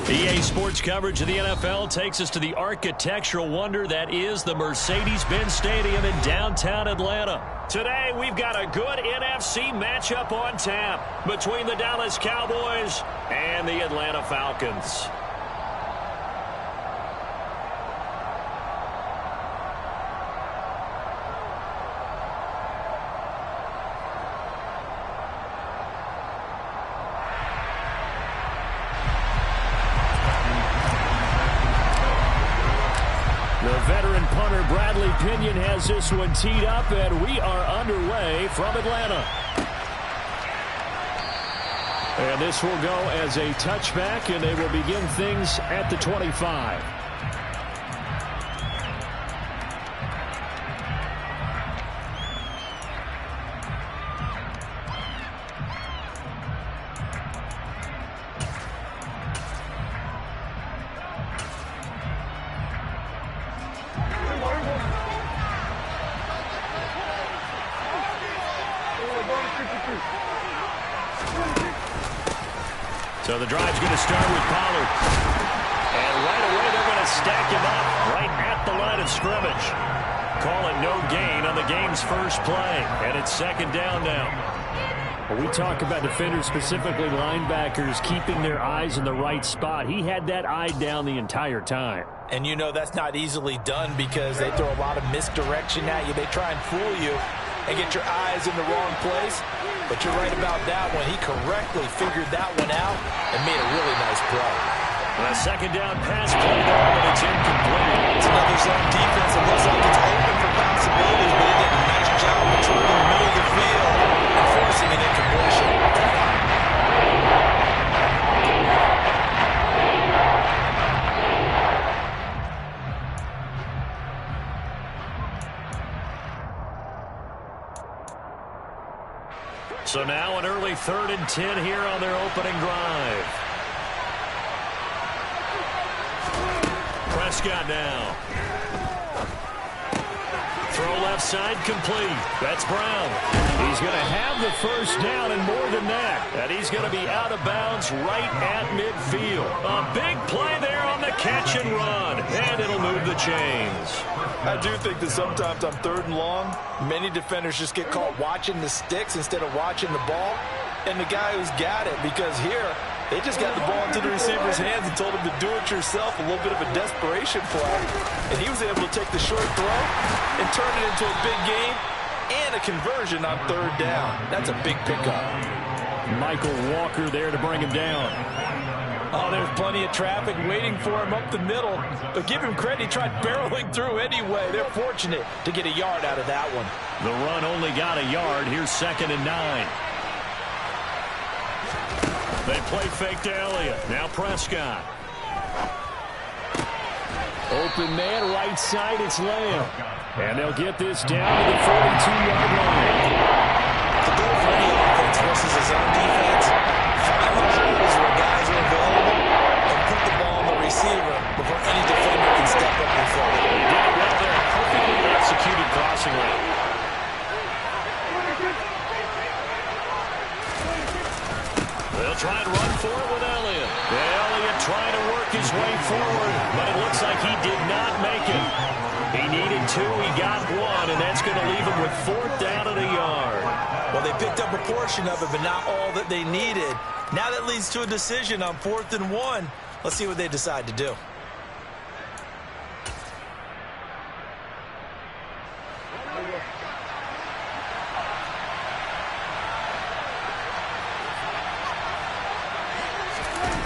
EA Sports coverage of the NFL takes us to the architectural wonder that is the Mercedes-Benz Stadium in downtown Atlanta. Today, we've got a good NFC matchup on tap between the Dallas Cowboys and the Atlanta Falcons. Pinion has this one teed up, and we are underway from Atlanta. And this will go as a touchback, and they will begin things at the 25. So the drive's going to start with Pollard. And right away they're going to stack him up right at the line of scrimmage. Call it no gain on the game's first play. And it's second down now. Well, we talk about defenders, specifically linebackers, keeping their eyes in the right spot. He had that eye down the entire time. And you know that's not easily done because they throw a lot of misdirection at you. They try and fool you and get your eyes in the wrong place. But you're right about that one. He correctly figured that one out and made a really nice play. A second down pass play there, but it's incomplete. It's another zone defense. It looks like it's open for possibilities, but he did a nice job controlling the middle of the field and forcing an incompletion. So now an early 3rd and 10 here on their opening drive. Prescott now. Throw left side complete. That's Brown. He's going to have the first down and more than that. And he's going to be out of bounds right at midfield. A big play there on the catch and run. And it'll move the chains. I do think that sometimes on 3rd and long, many defenders just get caught watching the sticks instead of watching the ball. And the guy who's got it, because here, they just got the ball into the receiver's hands and told him to do it yourself, a little bit of a desperation play. And he was able to take the short throw and turn it into a big game and a conversion on 3rd down. That's a big pickup. Michael Walker there to bring him down. Oh, there's plenty of traffic waiting for him up the middle. But give him credit, he tried barreling through anyway. They're fortunate to get a yard out of that one. The run only got a yard. Here's 2nd and 9. They play fake to Elliott. Now Prescott. Open man, right side, it's Lamb. And they'll get this down to the 42-yard line. The goal for any offense versus his own defense, find the holes where guys are available and put the ball on the receiver before any defender can step up and fill it. He did it well there. Perfectly executed crossing route. They'll try and run for it with Elliott. Elliott trying to work his way forward, but it looks like he did not make it. He needed 2, he got 1, and that's going to leave him with 4th down and a yard. Well, they picked up a portion of it, but not all that they needed. Now that leads to a decision on 4th and 1. Let's see what they decide to do.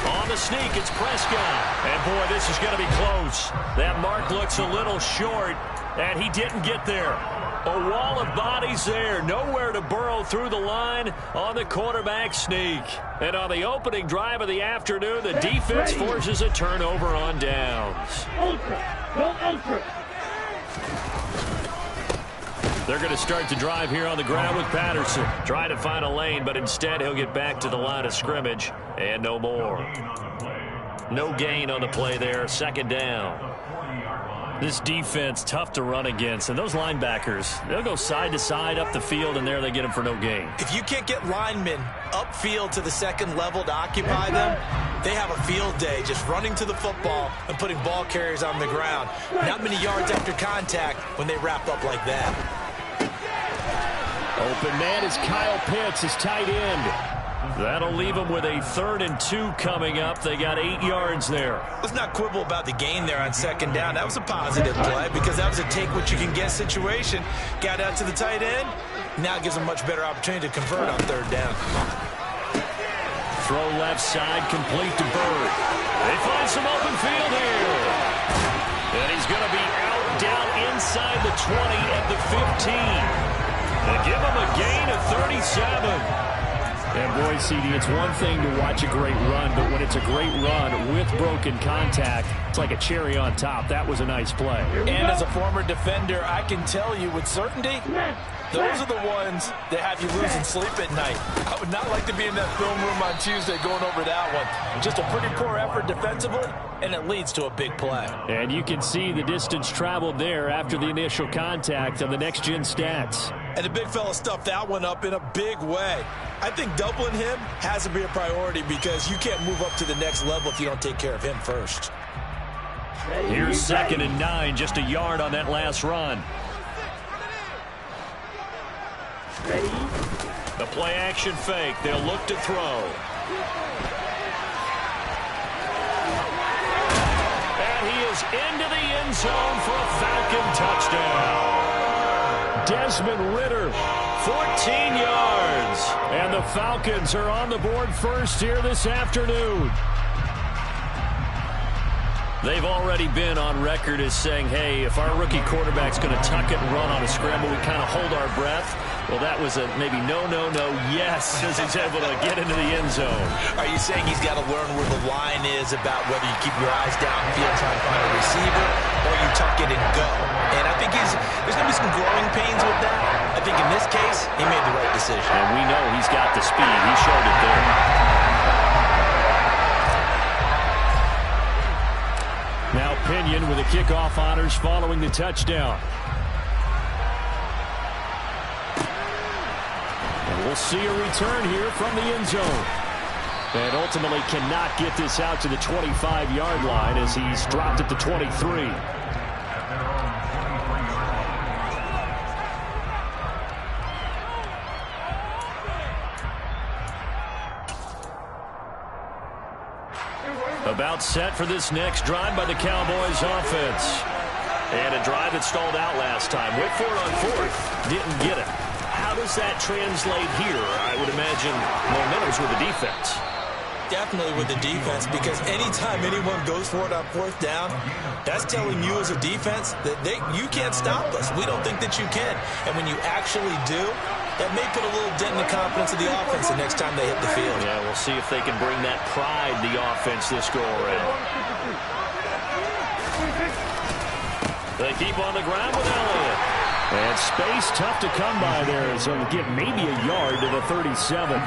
On the sneak, it's Prescott. And, boy, this is going to be close. That mark looks a little short, and he didn't get there. A wall of bodies there. Nowhere to burrow through the line on the quarterback sneak. And on the opening drive of the afternoon, the defense forces a turnover on downs. They're going to start the drive here on the ground with Patterson. Trying to find a lane, but instead he'll get back to the line of scrimmage and no more. No gain on the play there. 2nd down. This defense, tough to run against. And those linebackers, they'll go side to side up the field, and there they get them for no gain. If you can't get linemen upfield to the 2nd level to occupy them, They have a field day just running to the football and putting ball carriers on the ground. Not many yards after contact when they wrap up like that. Open man is Kyle Pitts, his tight end. That'll leave them with a 3rd and 2 coming up. They got 8 yards there. Let's not quibble about the gain there on 2nd down. That was a positive play because that was a take-what-you-can-get situation. Got out to the tight end. Now gives them much better opportunity to convert on 3rd down. Throw left side, complete to Bird. They find some open field here. And he's going to be out down inside the 20 at the 15. They give him a gain of 37. And boy, CD, it's one thing to watch a great run, but when it's a great run with broken contact, it's like a cherry on top. That was a nice play. And as a former defender, I can tell you with certainty, those are the ones that have you losing sleep at night. I would not like to be in that film room on Tuesday going over that one. Just a pretty poor effort defensively, and it leads to a big play. And you can see the distance traveled there after the initial contact on the next-gen stats. And the big fella stuffed that one up in a big way. I think doubling him has to be a priority because you can't move up to the next level if you don't take care of him first. Here's 2nd and 9, just a yard on that last run. The play action fake. They'll look to throw. And he is into the end zone for a Falcon touchdown. Desmond Ridder, 14 yards. And the Falcons are on the board first here this afternoon. They've already been on record as saying, hey, if our rookie quarterback's going to tuck it and run on a scramble, we kind of hold our breath. Well, that was a maybe no, yes, as he's able to get into the end zone. Are you saying he's got to learn where the line is about whether you keep your eyes downfield trying to find a receiver or you tuck it and go? And I think there's going to be some growing pains with that. I think in this case, he made the right decision. And we know he's got the speed. He showed it there. Now Pinion with the kickoff honors following the touchdown. And we'll see a return here from the end zone. And ultimately cannot get this out to the 25-yard line as he's dropped at the 23. About set for this next drive by the Cowboys offense. And a drive that stalled out last time. Went for it on 4th. Didn't get it. How does that translate here? I would imagine momentum's with the defense. Definitely with the defense, because anytime anyone goes for it on 4th down, that's telling you as a defense that you can't stop us. We don't think that you can. And when you actually do, that may put a little dent in the confidence of the offense the next time they hit the field. Yeah, we'll see if they can bring that pride to the offense this go-around. They keep on the ground with Elliott. And space tough to come by there, so get maybe a yard to the 37.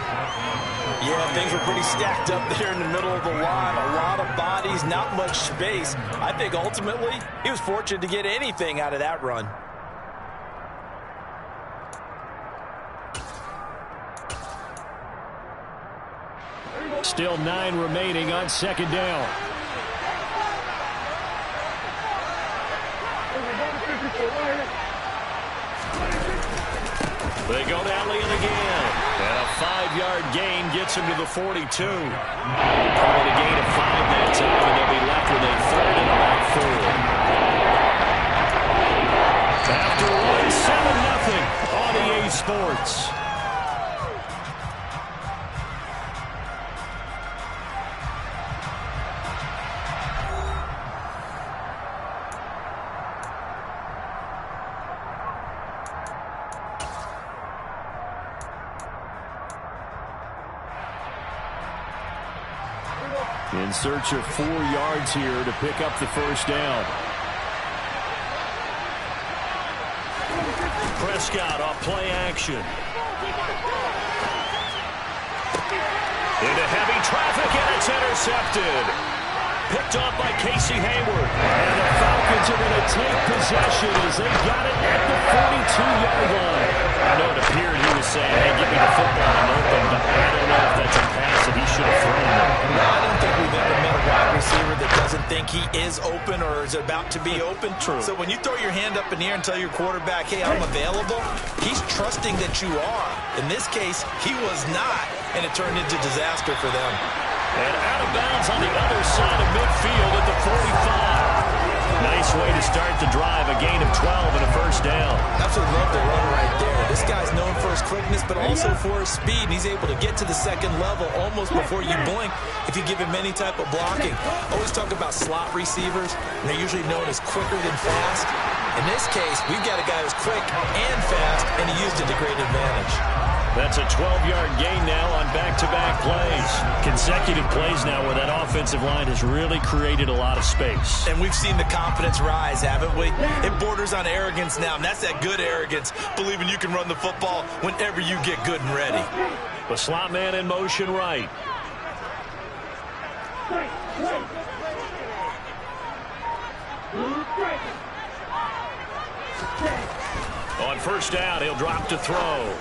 Yeah, things were pretty stacked up there in the middle of the line. A lot of bodies, not much space. I think ultimately he was fortunate to get anything out of that run. Still 9 remaining on 2nd down. They go to Elliott again. And a 5-yard gain gets him to the 42. Call it a gain of 5 that time, and they'll be left with a 3rd and about 4. After one, 7-0 on EA Sports. In search of 4 yards here to pick up the 1st down. Prescott off play action. Into heavy traffic, and it's intercepted. Picked off by Casey Hayward. And the Falcons are going to take possession as they got it at the 42-yard line. I know it appeared he was saying, hey, give me the football, I'm open, but I don't know if that's a pass that he should should have thrown there. No, I don't think we've ever met a wide receiver that doesn't think he is open or is about to be open. True. So when you throw your hand up in the air and tell your quarterback, hey, I'm available, he's trusting that you are. In this case, he was not, and it turned into disaster for them. And out of bounds on the other side of midfield at the 45. Nice way to start the drive, a gain of 12 and a first down. Absolutely love the run right there. This guy's known for his quickness, but also for his speed. And he's able to get to the second level almost before you blink if you give him any type of blocking. Always talk about slot receivers, and they're usually known as quicker than fast. In this case, we've got a guy who's quick and fast, and he used it to great advantage. That's a 12-yard gain now on back-to-back plays. Consecutive plays now where that offensive line has really created a lot of space. And we've seen the confidence rise, haven't we? It borders on arrogance now, and that's that good arrogance, believing you can run the football whenever you get good and ready. The slot man in motion right. On first down, he'll drop to throw.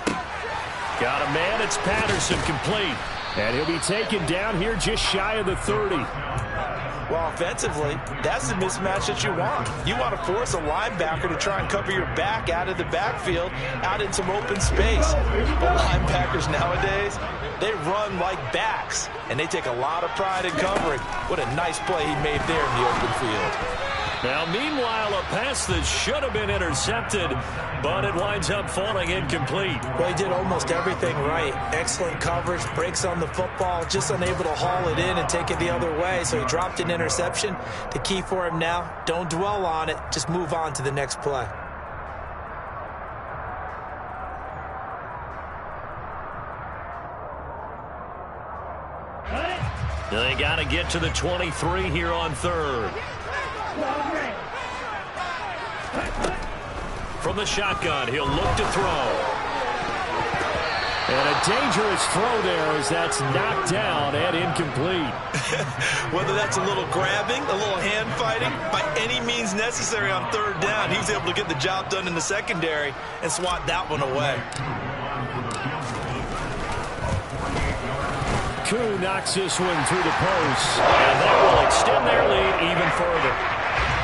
Got a man, it's Patterson, complete. And he'll be taken down here just shy of the 30. Well, offensively, that's the mismatch that you want. You want to force a linebacker to try and cover your back out of the backfield, out in some open space. But linebackers nowadays, they run like backs, and they take a lot of pride in covering. What a nice play he made there in the open field. Now, meanwhile, a pass that should have been intercepted, but it winds up falling incomplete. Well, he did almost everything right. Excellent coverage, breaks on the football, just unable to haul it in and take it the other way, so he dropped an interception. The key for him now, don't dwell on it, just move on to the next play. They got to get to the 23 here on third. From the shotgun, he'll look to throw. And a dangerous throw there as that's knocked down and incomplete. Whether that's a little grabbing, a little hand fighting, by any means necessary on third down, he was able to get the job done in the secondary and swat that one away. Koo knocks this one through the post, and that will extend their lead even further.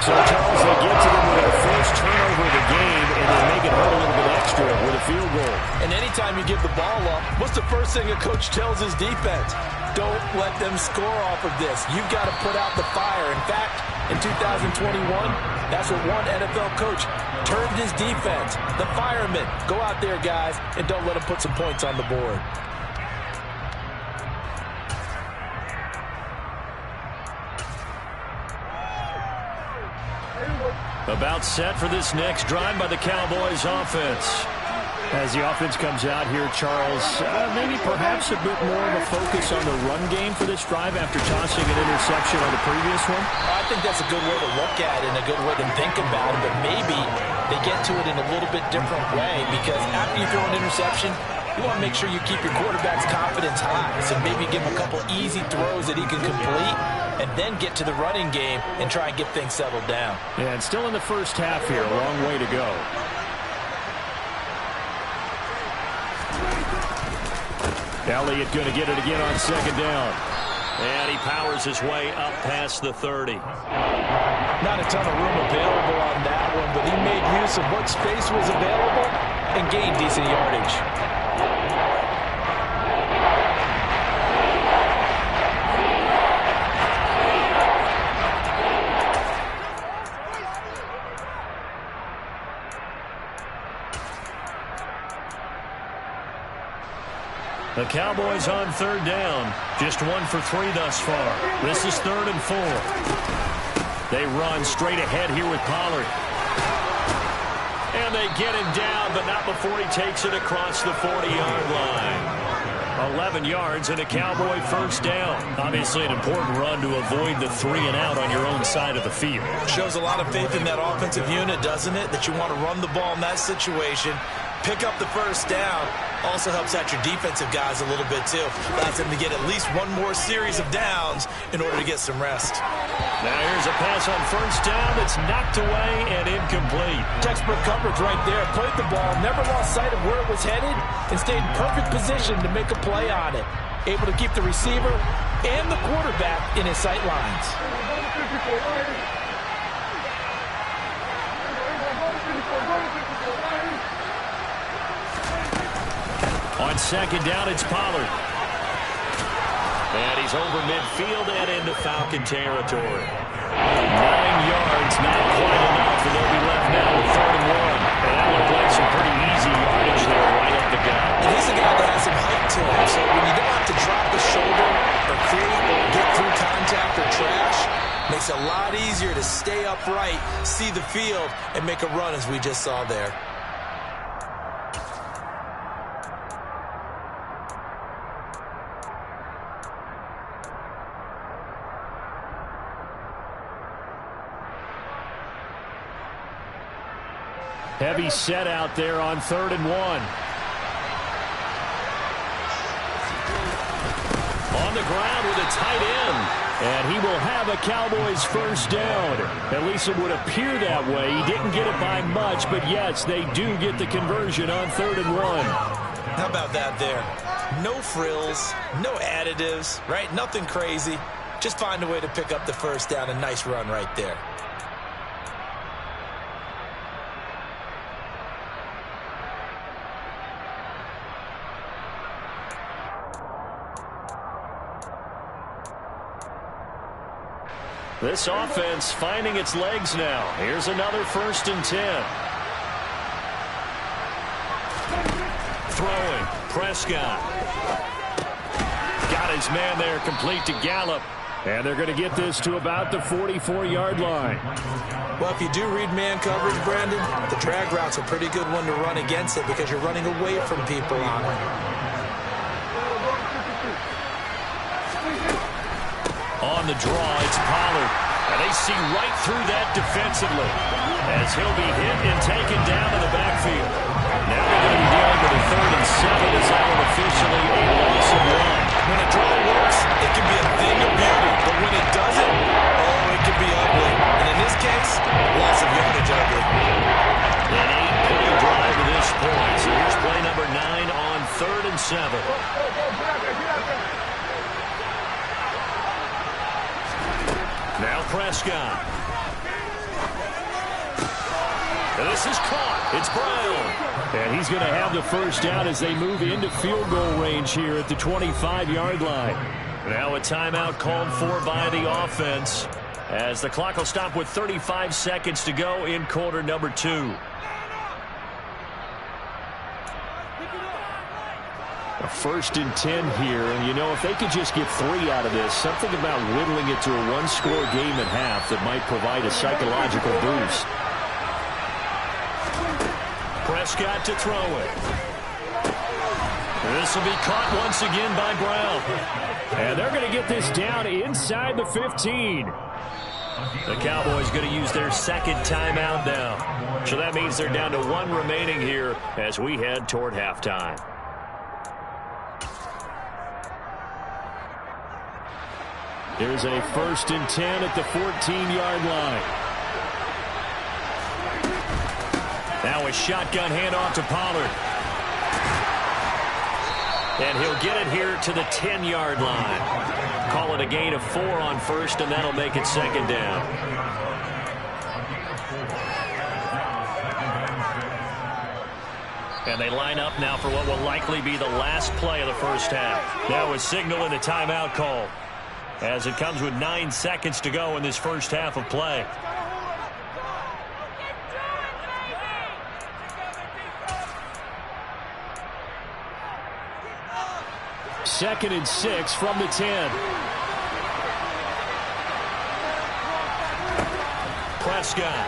So, Charles, they get to them with their first turnover of the game, and they make it hurt a little bit extra with a field goal. And anytime you give the ball up, what's the first thing a coach tells his defense? Don't let them score off of this. You've got to put out the fire. In fact, in 2021, that's what one NFL coach termed his defense. The firemen. Go out there, guys, and don't let them put some points on the board. About set for this next drive by the Cowboys offense. As the offense comes out here, Charles, maybe perhaps a bit more of a focus on the run game for this drive after tossing an interception on the previous one? I think that's a good way to look at it and a good way to think about it, but maybe they get to it in a little bit different way because after you throw an interception, you want to make sure you keep your quarterback's confidence high. So maybe give him a couple easy throws that he can complete and then get to the running game and try and get things settled down. Yeah, and still in the first half here, a long way to go. Elliott going to get it again on second down. And he powers his way up past the 30. Not a ton of room available on that one, but he made use of what space was available and gained decent yardage. The Cowboys on third down. Just 1 for 3 thus far. This is 3rd and 4. They run straight ahead here with Pollard. And they get him down, but not before he takes it across the 40-yard line. 11 yards and a Cowboy first down. Obviously an important run to avoid the 3-and-out on your own side of the field. Shows a lot of faith in that offensive unit, doesn't it? That you want to run the ball in that situation. Pick up the first down. Also helps out your defensive guys a little bit, too. Allows them to get at least one more series of downs in order to get some rest. Now here's a pass on first down that's knocked away and incomplete. Textbook coverage right there. Played the ball, never lost sight of where it was headed, and stayed in perfect position to make a play on it. able to keep the receiver and the quarterback in his sight lines. On second down, it's Pollard. And he's over midfield and into Falcon territory. 9 yards, not quite enough, and they'll be left now with 3rd and 1. And that looked like some pretty easy yardage there right up the gut. And he's a guy that has some height to him, so when you don't have to drop the shoulder or get through contact or trash, makes it a lot easier to stay upright, see the field, and make a run as we just saw there. Heavy set out there on 3rd and 1. On the ground with a tight end. And he will have a Cowboys first down. At least it would appear that way. He didn't get it by much, but yes, they do get the conversion on 3rd and 1. How about that there? No frills, no additives, right? Nothing crazy. Just find a way to pick up the first down. A nice run right there. This offense finding its legs now. Here's another 1st and 10. Throwing. Prescott. Got his man there complete to Gallup. And they're going to get this to about the 44-yard line. Well, if you do read man coverage, Brandon, the drag route's a pretty good one to run against it because you're running away from people on it. On the draw, it's Pollard. And they see right through that defensively as he'll be hit and taken down in the backfield. Now they're going to be dealing with a 3rd and 7 as that one officially a loss of 1. When a draw works, it can be a thing of beauty. But when it doesn't, oh, it can be ugly. And in this case, loss of yardage ugly. An 8-play drive to this point. So here's play number 9 on 3rd and 7. Now Prescott. And this is caught. It's Brown. And he's going to have the first down as they move into field goal range here at the 25-yard line. Now a timeout called for by the offense as the clock will stop with 35 seconds to go in quarter number 2. A 1st and 10 here, and you know, if they could just get 3 out of this, something about whittling it to a 1-score game at half that might provide a psychological boost. Prescott to throw it. This will be caught once again by Brown. And they're going to get this down inside the 15. The Cowboys going to use their 2nd timeout now. So that means they're down to 1 remaining here as we head toward halftime. Here's a 1st and 10 at the 14-yard line. Now a shotgun handoff to Pollard. And he'll get it here to the 10-yard line. Call it a gain of 4 on 1st, and that'll make it 2nd down. And they line up now for what will likely be the last play of the first half. Now a signal and a timeout call, as it comes with 9 seconds to go in this first half of play. Second and 6 from the 10. Prescott.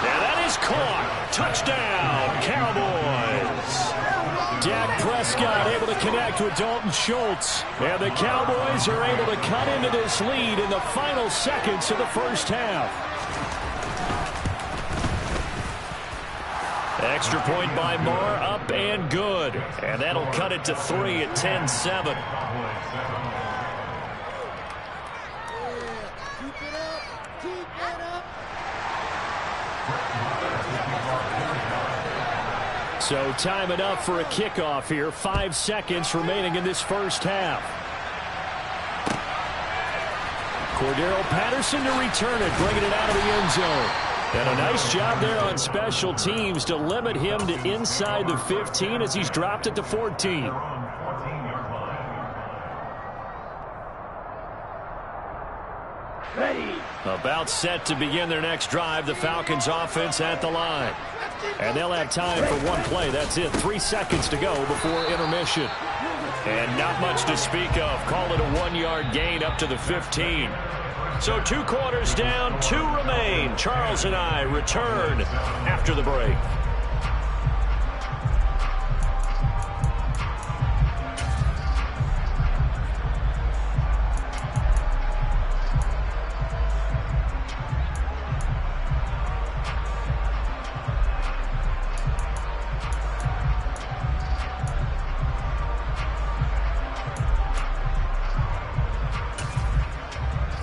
And that is caught. Touchdown, Cowboys. Dak Prescott able to connect with Dalton Schultz. And the Cowboys are able to cut into this lead in the final seconds of the first half. Extra point by Marr, up and good. And that'll cut it to 3 at 10-7. So time enough for a kickoff here. 5 seconds remaining in this first half. Cordero Patterson to return it, bringing it out of the end zone. And a nice job there on special teams to limit him to inside the 15 as he's dropped it to 14. About set to begin their next drive. The Falcons offense at the line. And they'll have time for one play. That's it. 3 seconds to go before intermission. And not much to speak of. Call it a 1-yard gain up to the 15. So 2 quarters down, 2 remain. Charles and I return after the break.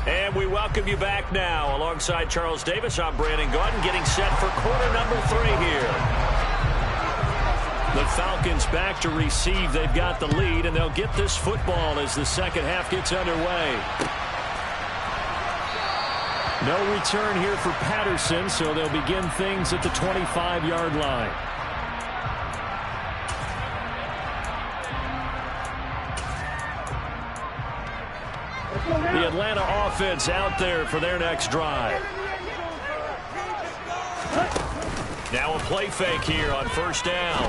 And we welcome you back now. Alongside Charles Davis, I'm Brandon Gaudin, getting set for quarter number 3 here. The Falcons back to receive. They've got the lead, and they'll get this football as the second half gets underway. No return here for Patterson, so they'll begin things at the 25-yard line. The Atlanta offense out there for their next drive. Now a play fake here on first down.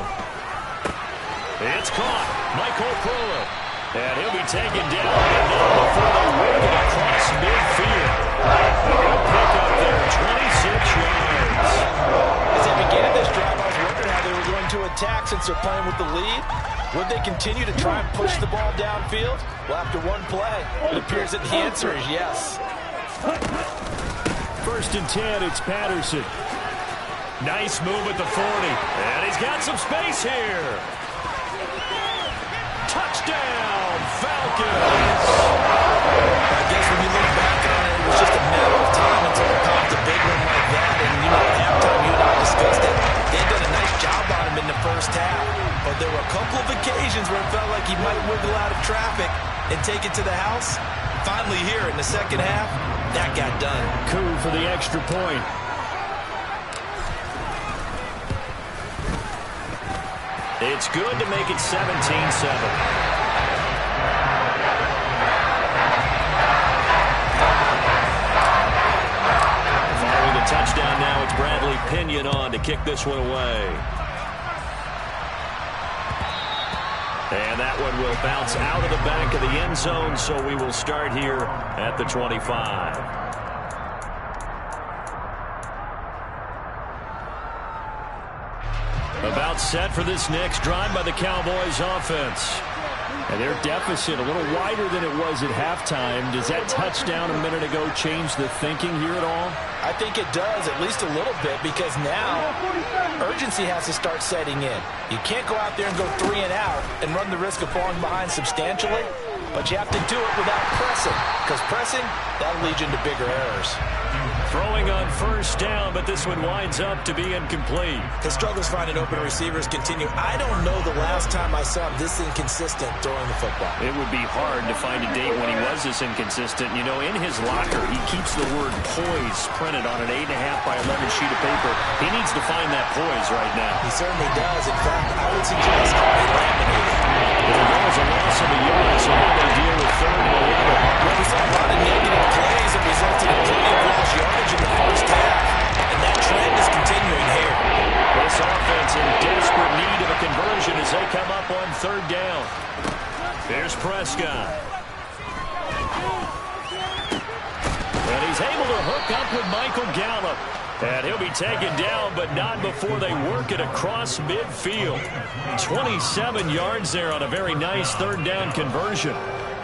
It's caught. Michael Pruitt. And he'll be taken down before they work it across midfield. Good pick up there, 26 yards. As they began this drive, I was wondering how they were going to attack since they're playing with the lead. Would they continue to try and push the ball downfield? Well, after one play, it appears that the answer is yes. First and 10, it's Patterson. Nice move at the 40. And he's got some space here. Touchdown, Falcons. I guess when you look back on it, it was just a matter of time until they popped a big one like that. And, you know, at halftime, you and I discussed it. They did a nice job on him in the first half. But there were a couple of occasions where it felt like he might wiggle out of traffic and take it to the house. Finally here in the second half, that got done. Coup for the extra point. It's good to make it 17-7. Following the touchdown now, it's Bradley Pinion on to kick this one away. And that one will bounce out of the back of the end zone, so we will start here at the 25. About set for this next drive by the Cowboys offense. And their deficit a little wider than it was at halftime. Does that touchdown a minute ago change the thinking here at all? I think it does, at least a little bit, because now urgency has to start setting in. You can't go out there and go 3 and out and run the risk of falling behind substantially, but you have to do it without pressing, because pressing, that'll lead you into bigger errors. Throwing on first down, but this one winds up to be incomplete. His struggles finding open receivers continue. I don't know the last time I saw him this inconsistent throwing the football. It would be hard to find a date when he was this inconsistent. You know, in his locker, he keeps the word poise printed on an 8.5 by 11 sheet of paper. He needs to find that poise right now. He certainly does. In fact, I would suggest he laminated. There was a loss of a yard, so now they deal with 3rd and 11. Well, we saw a lot of negative plays that resulted in plenty of lost yardage in the first half, and that trend is continuing here. This offense in desperate need of a conversion as they come up on 3rd down. Here's Prescott. And he's able to hook up with Michael Gallup. And he'll be taken down, but not before they work it across midfield. 27 yards there on a very nice 3rd down conversion.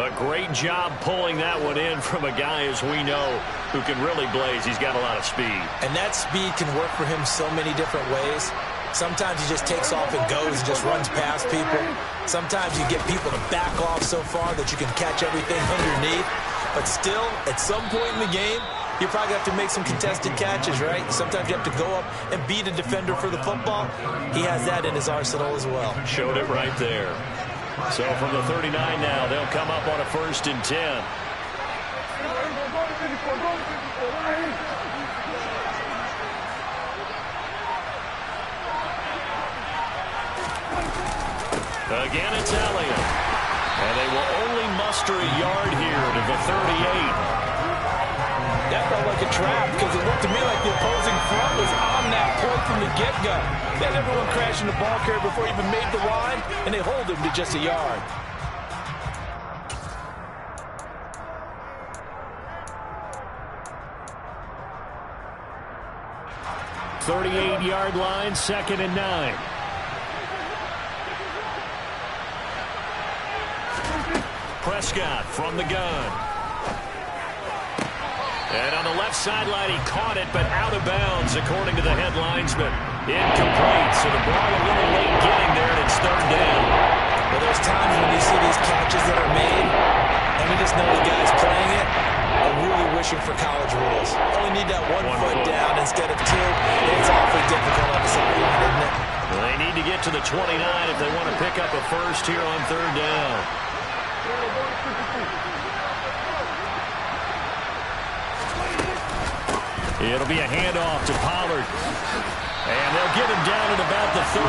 A great job pulling that one in from a guy, as we know, who can really blaze. He's got a lot of speed. And that speed can work for him so many different ways. Sometimes he just takes off and goes and just runs past people. Sometimes you get people to back off so far that you can catch everything underneath. But still, at some point in the game, you probably have to make some contested catches, right? Sometimes you have to go up and beat a defender for the football. He has that in his arsenal as well. Showed it right there. So from the 39 now, they'll come up on a 1st and 10. Again, it's Elliott. And they will only muster a yard here to the 38. That felt like a trap because it looked to me like the opposing front was on that point from the get-go. They had everyone crashing the ball carrier before he even made the line, and they hold him to just a yard. .38-yard line, 2nd and 9. Prescott from the gun. And on the left sideline, he caught it, but out of bounds, according to the head linesman. Incomplete, so the ball a little late getting there, and it's 3rd down. Well, there's times when you see these catches that are made, and we just know the guys playing it are really wishing for college rules. Only need that one foot down instead of 2. It's awfully difficult on the sideline, isn't it? Well, they need to get to the 29 if they want to pick up a first here on 3rd down. It'll be a handoff to Pollard. And they'll get him down at about the 37,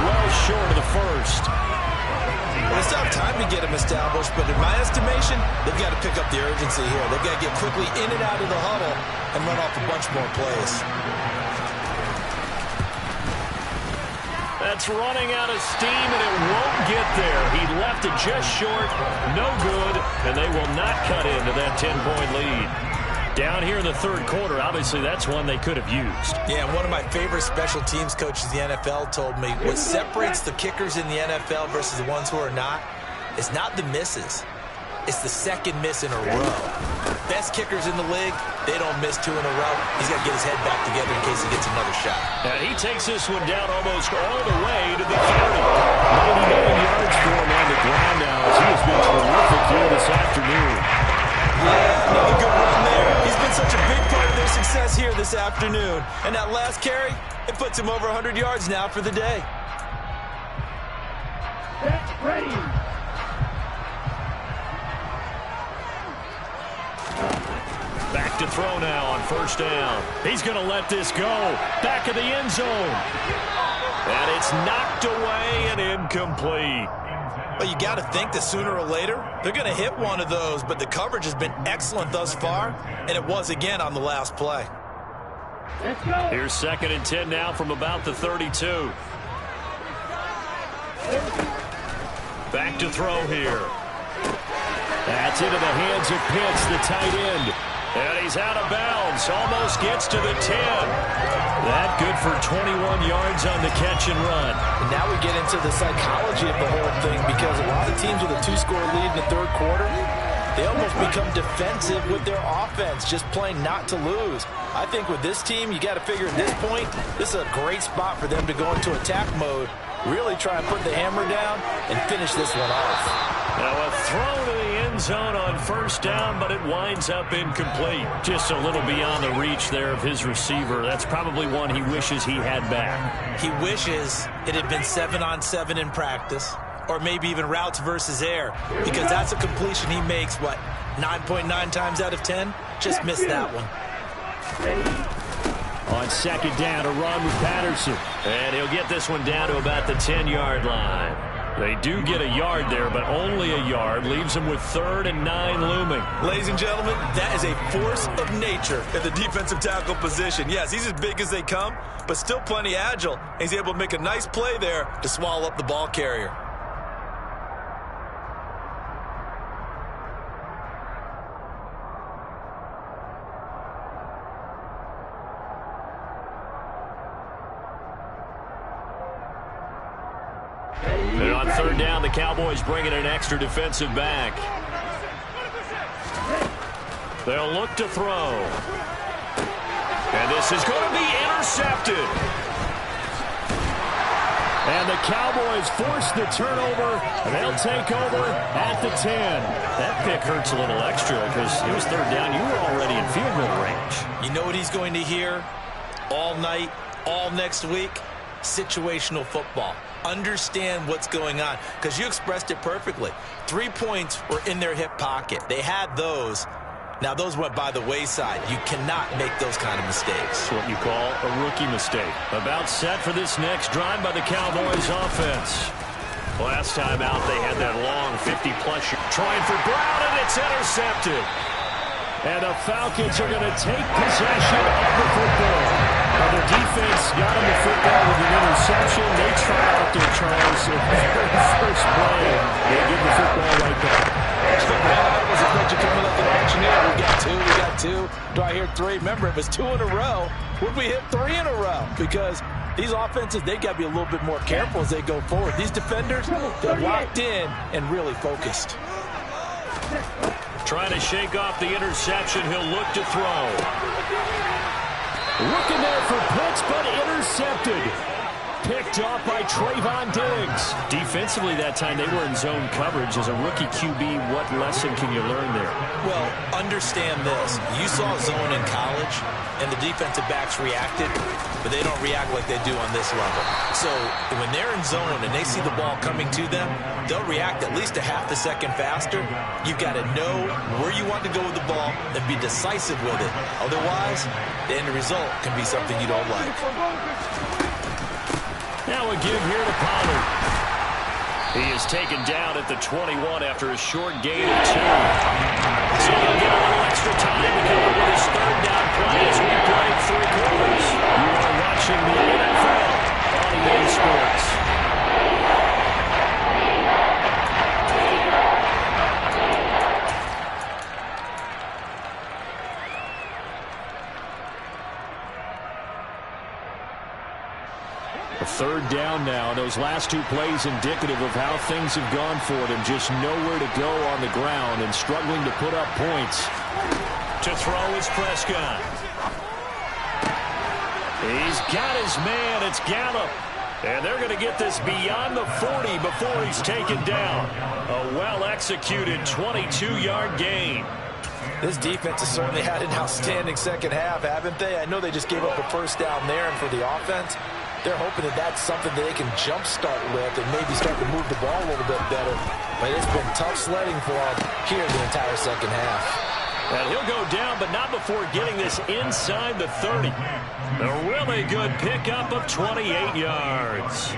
well short of the 1st. Well, they still have time to get him established, but in my estimation, they've got to pick up the urgency here. They've got to get quickly in and out of the huddle and run off a bunch more plays. That's running out of steam, and it won't get there. He left it just short, no good, and they will not cut into that 10-point lead. Down here in the 3rd quarter, obviously that's one they could have used. Yeah, one of my favorite special teams coaches in the NFL told me what separates the kickers in the NFL versus the ones who are not is not the misses. It's the 2nd miss in a row. Best kickers in the league, they don't miss 2 in a row. He's got to get his head back together in case he gets another shot. And he takes this one down almost all the way to the 30. 99 yards for him on the ground now as he has been terrific here this afternoon. Yeah, another good run there. He's been such a big part of their success here this afternoon. And that last carry, it puts him over 100 yards now for the day. Ready. Back to throw now on 1st down. He's going to let this go. Back of the end zone. And it's knocked away and incomplete. Well, you got to think that sooner or later, they're going to hit one of those, but the coverage has been excellent thus far, and it was again on the last play. Let's go. Here's 2nd and 10 now from about the 32. Back to throw here. That's into the hands of Pitts, the tight end. And he's out of bounds, almost gets to the 10. That good for 21 yards on the catch and run. And now we get into the psychology of the whole thing because a lot of teams with a 2-score lead in the 3rd quarter, they almost become defensive with their offense, just playing not to lose. I think with this team, you got to figure at this point, this is a great spot for them to go into attack mode, really try and put the hammer down and finish this one off. Now a throw to the end zone on 1st down, but it winds up incomplete. Just a little beyond the reach there of his receiver. That's probably one he wishes he had back. He wishes it had been 7-on-7 in practice, or maybe even routes versus air, because that's a completion he makes, 9.9 times out of 10? Just missed that one. On 2nd down, a run with Patterson. And he'll get this one down to about the 10-yard line. They do get a yard there, but only a yard. Leaves them with 3rd and 9 looming. Ladies and gentlemen, that is a force of nature in the defensive tackle position. Yes, he's as big as they come, but still plenty agile. He's able to make a nice play there to swallow up the ball carrier. And on 3rd down, the Cowboys bring in an extra defensive back. They'll look to throw. And this is going to be intercepted. And the Cowboys force the turnover, and they'll take over at the 10. That pick hurts a little extra because it was third down. You were already in field goal range. You know what he's going to hear all night, all next week? Situational football. Understand what's going on, because you expressed it perfectly. 3 points were in their hip pocket. They had those. Now, those went by the wayside. You cannot make those kind of mistakes. It's what you call a rookie mistake. About set for this next drive by the Cowboys offense. Last time out, they had that long 50-plus. Trying for Brown, and it's intercepted. And the Falcons are going to take possession of the football. Now, the defense got him the football with an interception. They try out there, Charles. At the very first play, they give the football right back. I was expecting coming up the auctioneer. We got two. Do I hear three? Remember, it was 2 in a row. Would we hit 3 in a row? Because these offenses, they got to be a little bit more careful as they go forward. These defenders, they're locked in and really focused. Trying to shake off the interception. He'll look to throw. Looking there for Pitts, but intercepted. Picked off by Trayvon Diggs. Defensively that time, they were in zone coverage. As a rookie QB, what lesson can you learn there? Well, understand this. You saw zone in college, and the defensive backs reacted, but they don't react like they do on this level. So when they're in zone and they see the ball coming to them, they'll react at least a half a second faster. You've got to know where you want to go with the ball and be decisive with it. Otherwise, the end result can be something you don't like. Now a give here to Pollard. He is taken down at the 21 after a short gain of 2. So he'll get a little extra time to come up with his third down play as we play 3 quarters. You are watching the NFL on EA Sports. Third down now. Those last 2 plays indicative of how things have gone for them. Just nowhere to go on the ground and struggling to put up points. To throw is Prescott. He's got his man. It's Gallup. And they're going to get this beyond the 40 before he's taken down. A well-executed 22-yard gain. This defense has certainly had an outstanding second half, haven't they? I know they just gave up a first down there, and for the offense, they're hoping that that's something that they can jumpstart with and maybe start to move the ball a little bit better. But it's been tough sledding for them here the entire second half. And he'll go down, but not before getting this inside the 30. A really good pickup of 28 yards.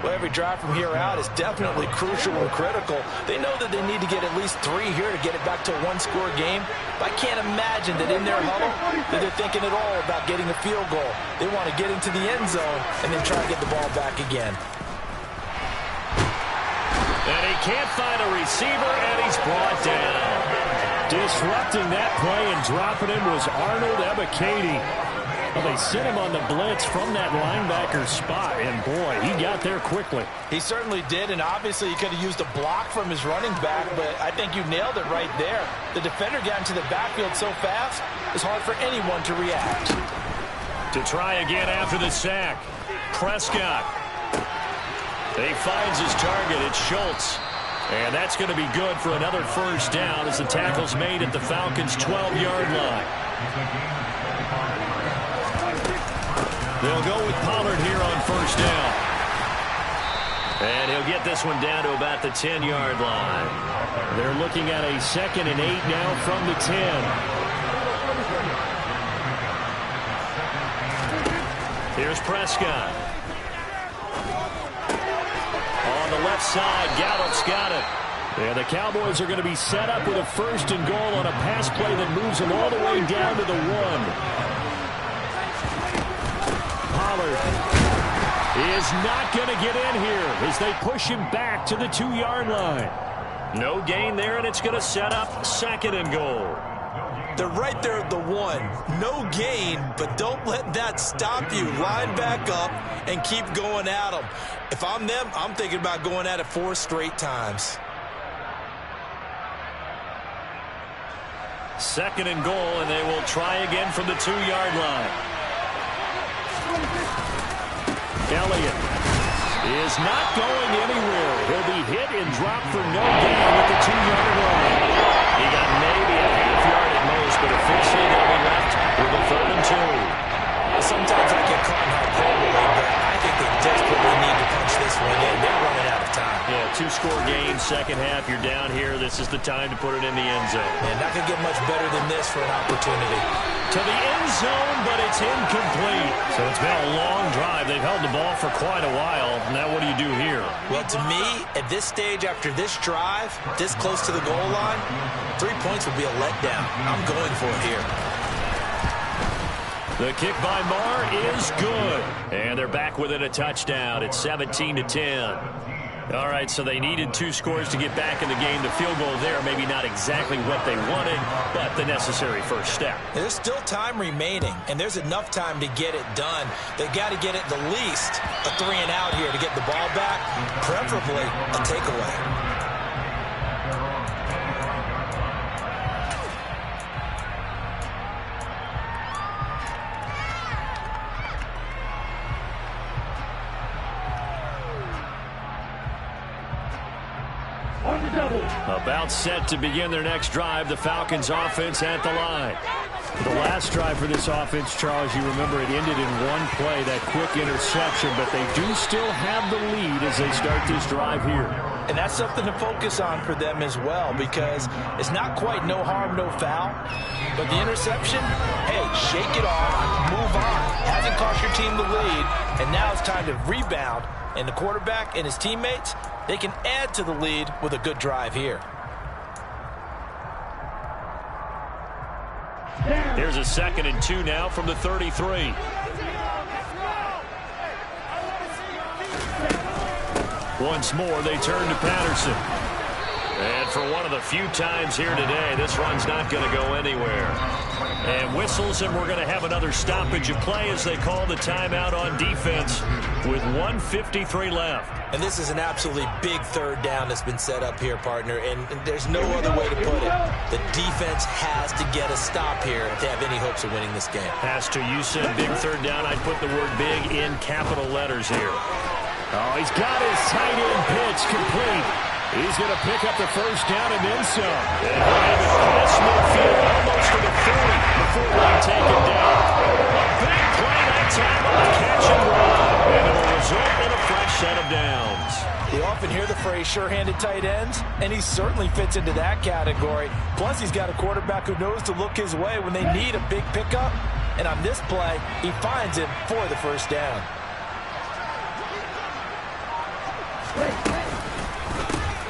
Well, every drive from here out is definitely crucial and critical. They know that they need to get at least 3 here to get it back to a 1-score game. But I can't imagine that in their huddle that they're thinking at all about getting a field goal. They want to get into the end zone and then try to get the ball back again. And he can't find a receiver, and he's brought down. Disrupting that play and dropping him was Arnold Ebiketie. Well, they sent him on the blitz from that linebacker spot, and boy, he got there quickly. He certainly did, and obviously he could have used a block from his running back, but I think you nailed it right there. The defender got into the backfield so fast, it's hard for anyone to react. To try again after the sack, Prescott. He finds his target. It's Schultz. And that's going to be good for another first down as the tackle's made at the Falcons' 12-yard line. They'll go with Pollard here on first down. And he'll get this one down to about the 10-yard line. They're looking at a 2nd and 8 now from the 10. Here's Prescott. On the left side, Gallup's got it. And the Cowboys are going to be set up with a 1st and goal on a pass play that moves them all the way down to the 1. Pollard is not going to get in here as they push him back to the 2-yard line. No gain there, and it's going to set up 2nd and goal. They're right there at the 1. No gain, but don't let that stop you. Line back up and keep going at them. If I'm them, I'm thinking about going at it 4 straight times. 2nd and goal, and they will try again from the 2-yard line. Elliott is not going anywhere. He'll be hit and dropped for no gain at the 2-yard line. He got maybe a half yard at most, but officially they'll be left with a 3rd and 2. Sometimes I get caught in hyperbole, but I think they desperately need to punch this one in. They're running out of time. Yeah, 2-score game, second half. You're down here. This is the time to put it in the end zone. And not going to get much better than this for an opportunity. To the end zone, but it's incomplete. So it's been a long drive. They've held the ball for quite a while. Now what do you do here? Well, to me, at this stage after this drive, this close to the goal line, 3 points would be a letdown. I'm going for it here. The kick by Marr is good. And they're back within a touchdown. It's 17-10. All right, so they needed 2 scores to get back in the game. The field goal there, maybe not exactly what they wanted, but the necessary first step. There's still time remaining, and there's enough time to get it done. They've got to get it the least a 3 and out here to get the ball back, preferably a takeaway. About set to begin their next drive, the Falcons offense at the line. The last drive for this offense, Charles, you remember it ended in one play, that quick interception, but they do still have the lead as they start this drive here. And that's something to focus on for them as well, because it's not quite no harm, no foul, but the interception, hey, shake it off, move on. Hasn't cost your team the lead, and now it's time to rebound, and the quarterback and his teammates, they can add to the lead with a good drive here. Here's a 2nd and 2 now from the 33. Once more, they turn to Patterson. And for one of the few times here today, this run's not going to go anywhere. And whistles, and we're going to have another stoppage of play as they call the timeout on defense with 1:53 left. And this is an absolutely big 3rd down that's been set up here, partner, and there's no other way to put it. The defense has to get a stop here to have any hopes of winning this game. Has to. You said big 3rd down. I'd put the word big in capital letters here. Oh, he's got his tight end pitch complete. He's going to pick up the 1st down and then some. And he'll have it past midfield, almost to the 40 before they take him down. A big play that time on the catch and run. And it will result in a fresh set of downs. You often hear the phrase sure-handed tight ends, and he certainly fits into that category. Plus, he's got a quarterback who knows to look his way when they need a big pickup. And on this play, he finds him for the 1st down.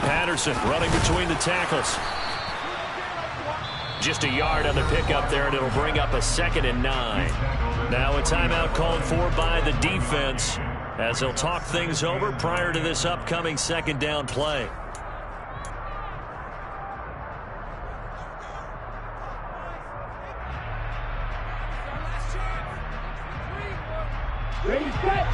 Patterson running between the tackles. Just a yard on the pickup there, and it'll bring up a 2nd and 9. Now a timeout called for by the defense as they'll talk things over prior to this upcoming 2nd down play. Ready, set.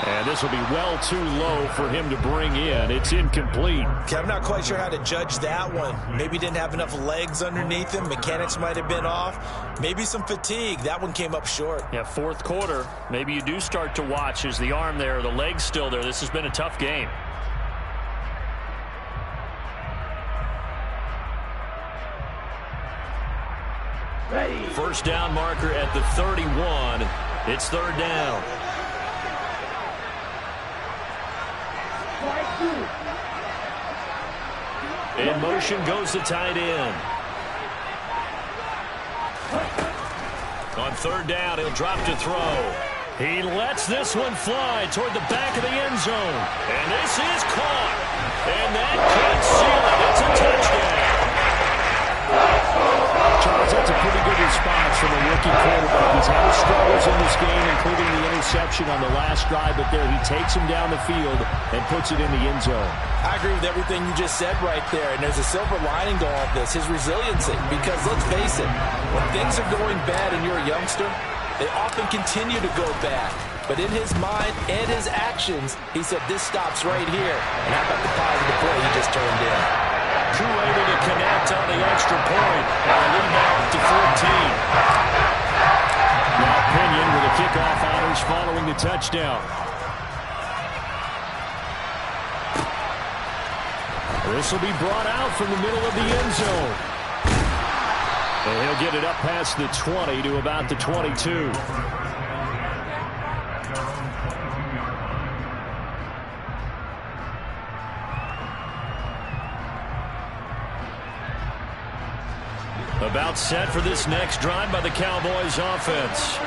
And this will be well too low for him to bring in. It's incomplete. Okay, I'm not quite sure how to judge that one. Maybe didn't have enough legs underneath him. Mechanics might have been off. Maybe some fatigue. That one came up short. Yeah, 4th quarter. Maybe you do start to watch. Is the arm there, the leg's still there? This has been a tough game. Ready. 1st down marker at the 31. It's 3rd down. In motion goes the tight end. On 3rd down, he'll drop to throw. He lets this one fly toward the back of the end zone. And this is caught. And that could seal it. It's a touchdown. Charles, that's a pretty good response from a rookie quarterback. He's had his struggles in this game, including the interception on the last drive, but there he takes him down the field and puts it in the end zone. I agree with everything you just said right there, and there's a silver lining to all of this, his resiliency, because let's face it, when things are going bad and you're a youngster, they often continue to go bad. But in his mind and his actions, he said this stops right here. And how about the positive play he just turned in? Crew able to connect on the extra point. And the lead now up to 14. Now Pinion with the kickoff honors following the touchdown. This will be brought out from the middle of the end zone. And he'll get it up past the 20 to about the 22. About set for this next drive by the Cowboys offense.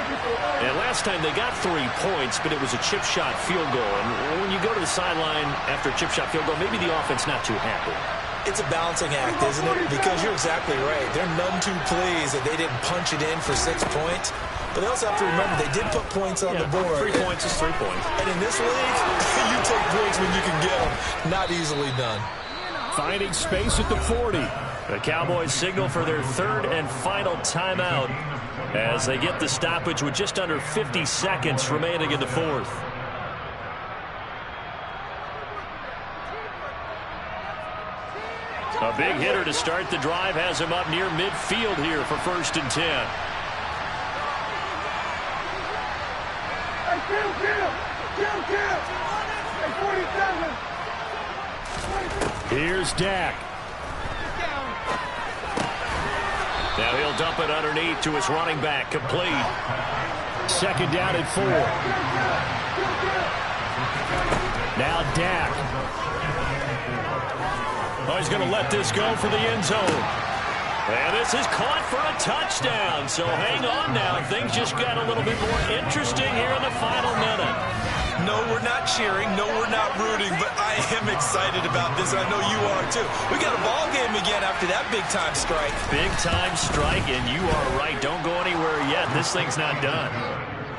And last time they got 3 points, but it was a chip shot field goal. And when you go to the sideline after a chip shot field goal, maybe the offense not too happy. It's a balancing act, isn't it? Because you're exactly right. They're none too pleased that they didn't punch it in for 6 points. But they also have to remember they did put points on the board. 3 points is 3 points. And in this league, you take points when you can get them. Not easily done. Finding space at the 40. The Cowboys signal for their 3rd and final timeout as they get the stoppage with just under 50 seconds remaining in the 4th. A big hitter to start the drive has him up near midfield here for 1st and 10. Here's Dak. Now he'll dump it underneath to his running back. Complete. 2nd down and 4. Now Dak. Oh, he's going to let this go for the end zone. And this is caught for a touchdown. So hang on now. Things just got a little bit more interesting here in the final minute. No, we're not cheering. No, we're not rooting. But I am excited about this. I know you are, too. We got a ball game again after that big-time strike. Big-time strike, and you are right. Don't go anywhere yet. This thing's not done.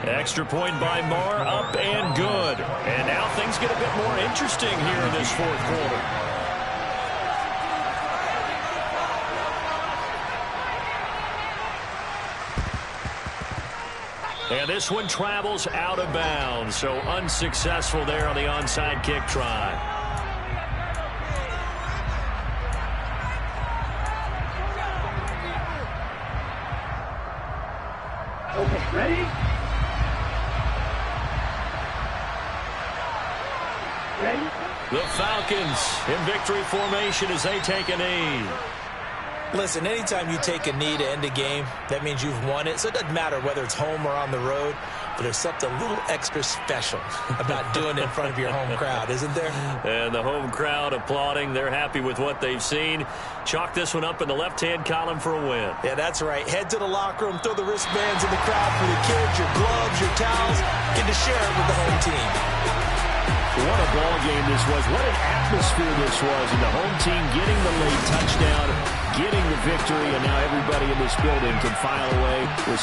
Extra point by Marr, up and good. And now things get a bit more interesting here in this 4th quarter. And this one travels out of bounds, so unsuccessful there on the onside kick try. Okay, ready? Ready? The Falcons in victory formation as they take a knee. Listen, anytime you take a knee to end a game, that means you've won it. So it doesn't matter whether it's home or on the road, but there's something a little extra special about doing it in front of your home crowd, isn't there? And the home crowd applauding. They're happy with what they've seen. Chalk this one up in the left-hand column for a win. Yeah, that's right. Head to the locker room, throw the wristbands in the crowd for the kids, your gloves, your towels. Get to share it with the home team. What a ball game this was. What an atmosphere this was. And the home team getting the late touchdown, getting the victory, and now everybody in this building can file away with